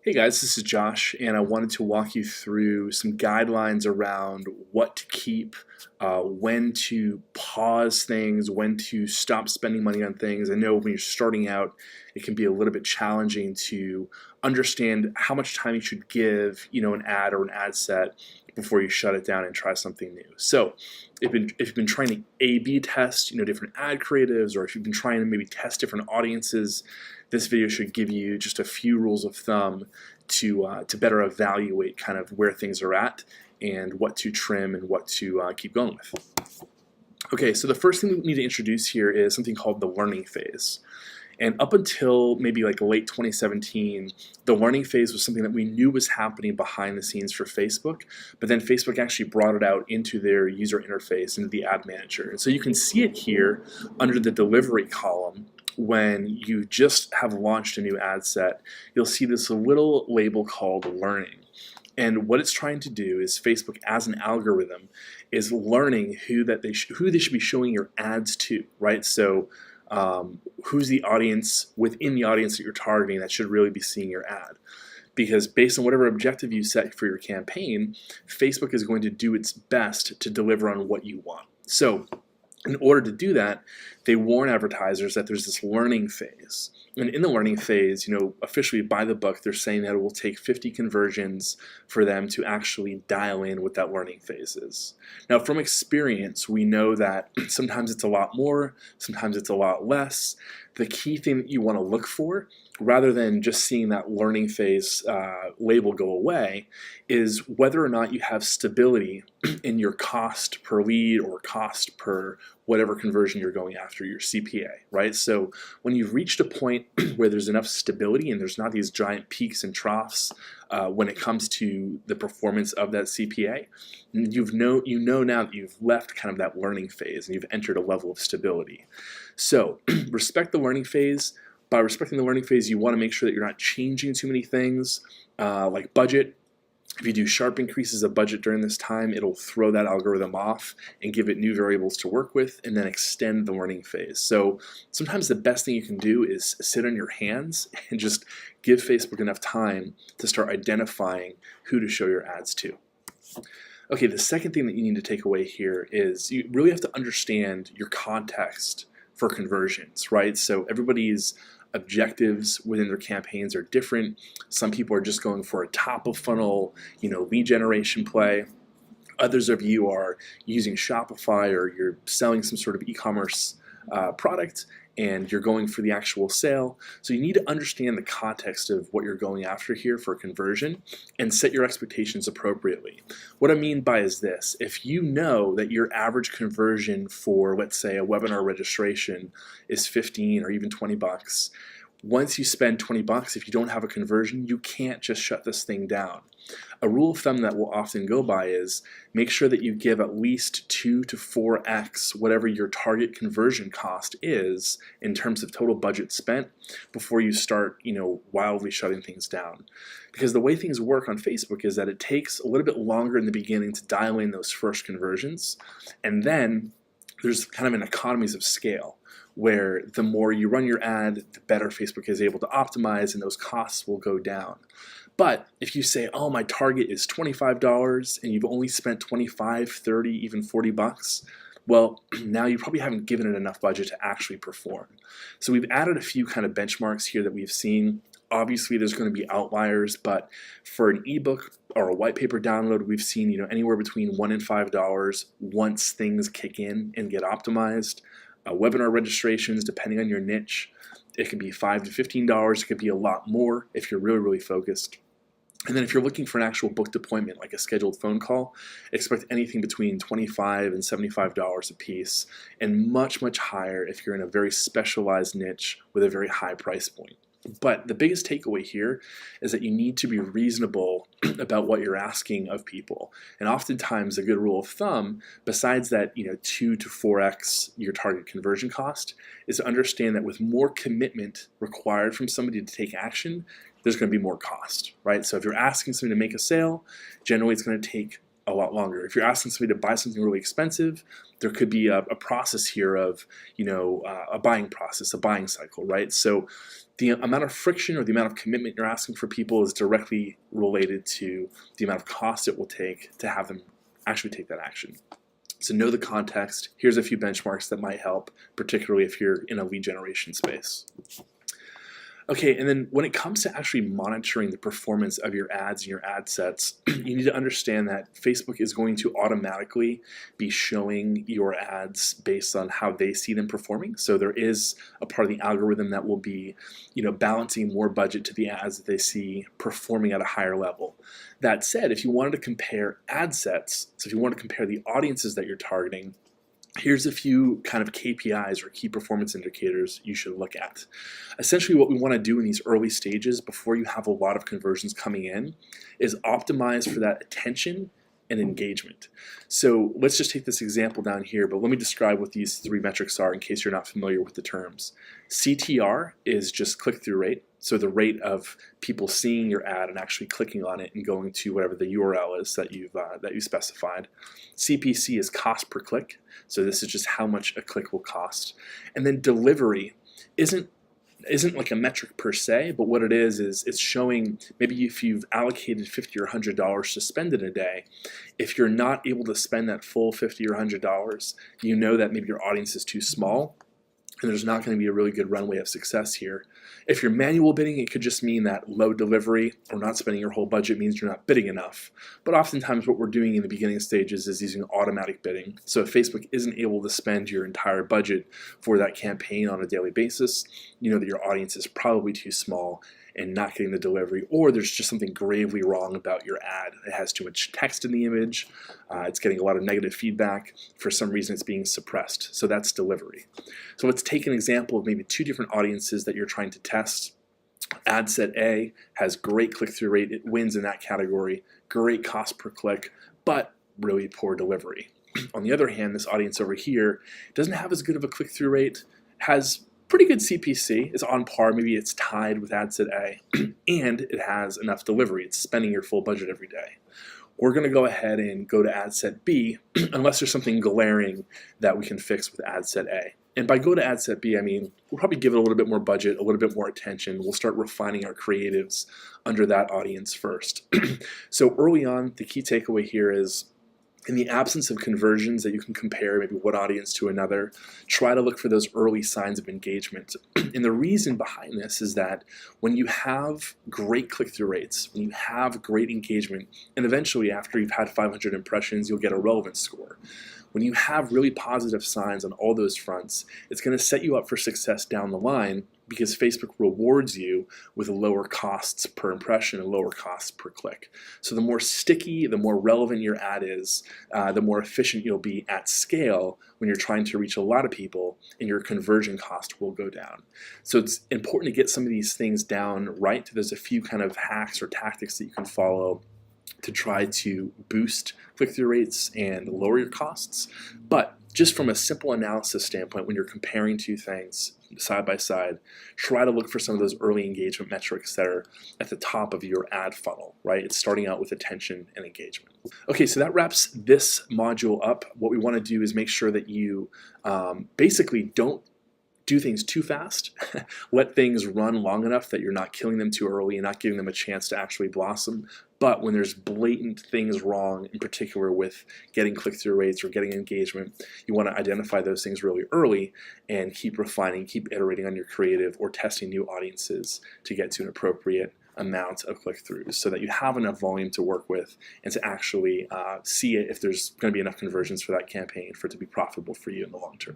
Hey guys, this is Josh, and I wanted to walk you through some guidelines around what to keep, when to pause things, when to stop spending money on things. I know when you're starting out, it can be a little bit challenging to understand how much time you should give, an ad or an ad set before you shut it down and try something new. So, if you've been trying to A/B test, different ad creatives, or if you've been trying to maybe test different audiences, this video should give you just a few rules of thumb to better evaluate kind of where things are at and what to trim and what to keep going with. Okay, so the first thing we need to introduce here is something called the learning phase. And up until maybe like late 2017, the learning phase was something that we knew was happening behind the scenes for Facebook, but then Facebook actually brought it out into their user interface, into the ad manager. And so you can see it here under the delivery column. When you just have launched a new ad set, you'll see this little label called learning. And what it's trying to do is Facebook, as an algorithm, is learning who they should be showing your ads to, right? So who's the audience within the audience that you're targeting that should really be seeing your ad. Because based on whatever objective you set for your campaign, Facebook is going to do its best to deliver on what you want. So in order to do that, they warn advertisers that there's this learning phase. And in the learning phase, officially by the book, they're saying that it will take 50 conversions for them to actually dial in what that learning phase is. Now, from experience, we know that sometimes it's a lot more, sometimes it's a lot less. The key thing that you want to look for, rather than just seeing that learning phase label go away, is whether or not you have stability in your cost per lead or cost per whatever conversion you're going after, your CPA, right? So when you've reached a point where there's enough stability and there's not these giant peaks and troughs when it comes to the performance of that CPA, you know now that you've left kind of that learning phase and you've entered a level of stability. So respect the learning phase. By respecting the learning phase, you want to make sure that you're not changing too many things like budget. If you do sharp increases of budget during this time, it'll throw that algorithm off and give it new variables to work with and then extend the learning phase. So sometimes the best thing you can do is sit on your hands and just give Facebook enough time to start identifying who to show your ads to. Okay, the second thing that you need to take away here is you really have to understand your context for conversions, right? So everybody's objectives within their campaigns are different. Some people are just going for a top of funnel, lead generation play. Others of you are using Shopify or you're selling some sort of e-commerce product and you're going for the actual sale. So you need to understand the context of what you're going after here for conversion and set your expectations appropriately. What I mean by is this: if you know that your average conversion for, let's say, a webinar registration is 15 or even 20 bucks, once you spend 20 bucks, if you don't have a conversion, you can't just shut this thing down. A rule of thumb that we'll often go by is make sure that you give at least 2 to 4x whatever your target conversion cost is in terms of total budget spent before you start, wildly shutting things down. Because the way things work on Facebook is that it takes a little bit longer in the beginning to dial in those first conversions, and then there's kind of an economies of scale, where the more you run your ad, the better Facebook is able to optimize and those costs will go down. But if you say, oh, my target is $25 and you've only spent 25, 30, even 40 bucks, well, now you probably haven't given it enough budget to actually perform. So we've added a few kind of benchmarks here that we've seen. Obviously, there's going to be outliers, but for an ebook or a white paper download, we've seen anywhere between $1 and $5 once things kick in and get optimized. Webinar registrations, depending on your niche, it could be $5 to $15. It could be a lot more if you're really, really focused. And then if you're looking for an actual booked appointment, like a scheduled phone call, expect anything between $25 and $75 a piece, and much, much higher if you're in a very specialized niche with a very high price point. But the biggest takeaway here is that you need to be reasonable about what you're asking of people. And oftentimes a good rule of thumb, besides that 2 to 4x your target conversion cost, is to understand that with more commitment required from somebody to take action, there's going to be more cost, right? So if you're asking somebody to make a sale, generally it's going to take a lot longer. If you're asking somebody to buy something really expensive, there could be a process here of, a buying process, a buying cycle, right? So the amount of friction or the amount of commitment you're asking for people is directly related to the amount of cost it will take to have them actually take that action. So know the context. Here's a few benchmarks that might help, particularly if you're in a lead generation space. Okay, and then when it comes to actually monitoring the performance of your ads and your ad sets, you need to understand that Facebook is going to automatically be showing your ads based on how they see them performing. So there is a part of the algorithm that will be, balancing more budget to the ads that they see performing at a higher level. That said, if you wanted to compare ad sets, so if you want to compare the audiences that you're targeting, here's a few kind of KPIs or key performance indicators you should look at. Essentially what we want to do in these early stages before you have a lot of conversions coming in is optimize for that attention and engagement. So let's just take this example down here, but let me describe what these three metrics are in case you're not familiar with the terms. CTR is just click-through rate, so the rate of people seeing your ad and actually clicking on it and going to whatever the URL is that you specified. CPC is cost per click, so this is just how much a click will cost. And then delivery isn't like a metric per se, but what it is it's showing maybe if you've allocated $50 or $100 to spend in a day, if you're not able to spend that full $50 or $100, you know that maybe your audience is too small and there's not going to be a really good runway of success here. If you're manual bidding, it could just mean that low delivery or not spending your whole budget means you're not bidding enough. But oftentimes what we're doing in the beginning stages is using automatic bidding. So if Facebook isn't able to spend your entire budget for that campaign on a daily basis, you know that your audience is probably too small and not getting the delivery, or there's just something gravely wrong about your ad. It has too much text in the image, it's getting a lot of negative feedback, for some reason it's being suppressed. So that's delivery. So let's take an example of maybe two different audiences that you're trying to test. Ad set A has great click-through rate, it wins in that category, great cost per click, but really poor delivery. On the other hand, this audience over here doesn't have as good of a click-through rate, has pretty good CPC, it's on par, maybe it's tied with ad set A, and it has enough delivery, it's spending your full budget every day. We're going to go ahead and go to ad set B, unless there's something glaring that we can fix with ad set A. And by go to ad set B, I mean, we'll probably give it a little bit more budget, a little bit more attention. We'll start refining our creatives under that audience first. So early on, the key takeaway here is, in the absence of conversions that you can compare maybe one audience to another, try to look for those early signs of engagement. And the reason behind this is that when you have great click-through rates, when you have great engagement, and eventually after you've had 500 impressions, you'll get a relevance score. When you have really positive signs on all those fronts, it's going to set you up for success down the line because Facebook rewards you with lower costs per impression and lower costs per click. So the more sticky, the more relevant your ad is, the more efficient you'll be at scale when you're trying to reach a lot of people, and your conversion cost will go down. So it's important to get some of these things down right. There's a few kind of hacks or tactics that you can follow to try to boost click-through rates and lower your costs. But just from a simple analysis standpoint, when you're comparing two things side by side, try to look for some of those early engagement metrics that are at the top of your ad funnel, right? It's starting out with attention and engagement. Okay, so that wraps this module up. What we want to do is make sure that you basically don't do things too fast. Let things run long enough that you're not killing them too early and not giving them a chance to actually blossom. But when there's blatant things wrong, in particular with getting click-through rates or getting engagement, you want to identify those things really early and keep refining, keep iterating on your creative or testing new audiences to get to an appropriate amount of click-throughs so that you have enough volume to work with and to actually see it if there's going to be enough conversions for that campaign for it to be profitable for you in the long term.